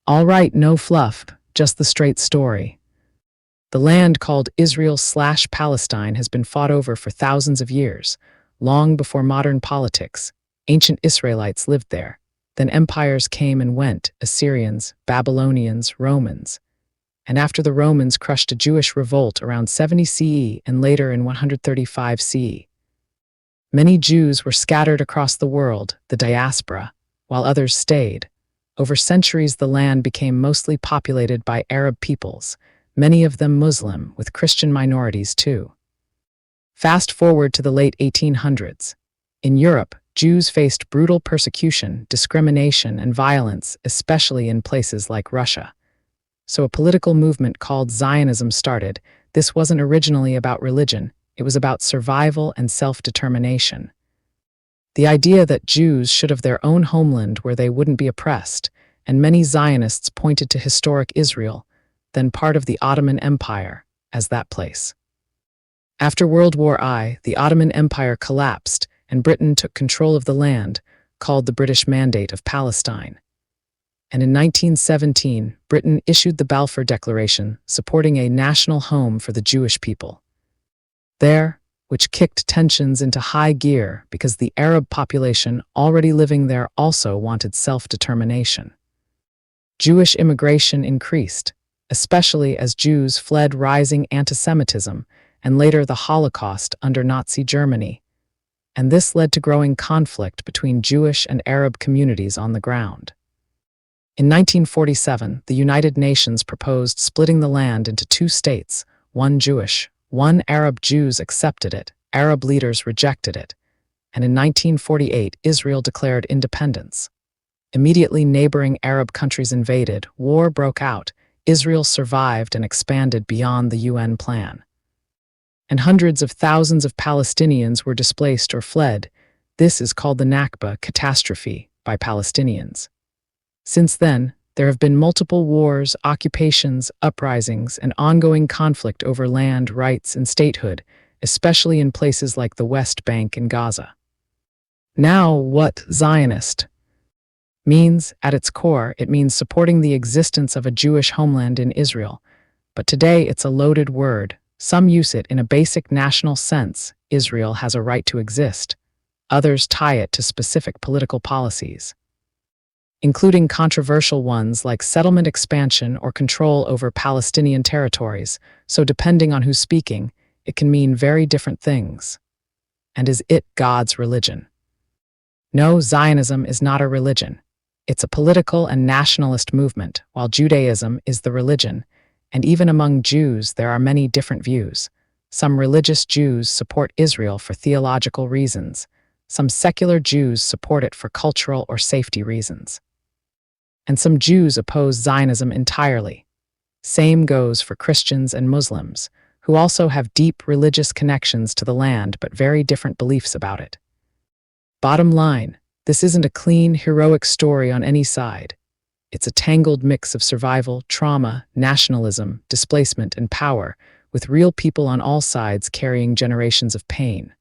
All right, no fluff, just the straight story. The land called Israel/Palestine has been fought over for thousands of years, long before modern politics. Ancient Israelites lived there. Then empires came and went: Assyrians, Babylonians, Romans. And after the Romans crushed a Jewish revolt around 70 CE and later in 135 CE, many Jews were scattered across the world, the diaspora, while others stayed. Over centuries, the land became mostly populated by Arab peoples, many of them Muslim, with Christian minorities too. Fast forward to the late 1800s. In Europe, Jews faced brutal persecution, discrimination, and violence, especially in places like Russia. So a political movement called Zionism started. This wasn't originally about religion, it was about survival and self-determination. The idea that Jews should have their own homeland where they wouldn't be oppressed, and many Zionists pointed to historic Israel, then part of the Ottoman Empire, as that place. After World War I, the Ottoman Empire collapsed, and Britain took control of the land, called the British Mandate of Palestine. And in 1917, Britain issued the Balfour Declaration, supporting a national home for the Jewish people. There, which kicked tensions into high gear because the Arab population already living there also wanted self-determination. Jewish immigration increased, especially as Jews fled rising anti-Semitism and later the Holocaust under Nazi Germany. And this led to growing conflict between Jewish and Arab communities on the ground. In 1947, the United Nations proposed splitting the land into two states, one Jewish, one Arab. Jews accepted it, Arab leaders rejected it, and in 1948, Israel declared independence. Immediately, neighboring Arab countries invaded, war broke out, Israel survived and expanded beyond the UN plan. And hundreds of thousands of Palestinians were displaced or fled. This is called the Nakba catastrophe by Palestinians. Since then, there have been multiple wars, occupations, uprisings, and ongoing conflict over land, rights, and statehood, especially in places like the West Bank and Gaza. Now, what Zionist means, at its core, it means supporting the existence of a Jewish homeland in Israel. But today, it's a loaded word. Some use it in a basic national sense: Israel has a right to exist. Others tie it to specific political policies, including controversial ones like settlement expansion or control over Palestinian territories, so depending on who's speaking, it can mean very different things. And is it God's religion? No, Zionism is not a religion. It's a political and nationalist movement, while Judaism is the religion, and even among Jews there are many different views. Some religious Jews support Israel for theological reasons. Some secular Jews support it for cultural or safety reasons. And some Jews oppose Zionism entirely. Same goes for Christians and Muslims, who also have deep religious connections to the land but very different beliefs about it. Bottom line, this isn't a clean, heroic story on any side. It's a tangled mix of survival, trauma, nationalism, displacement, and power, with real people on all sides carrying generations of pain.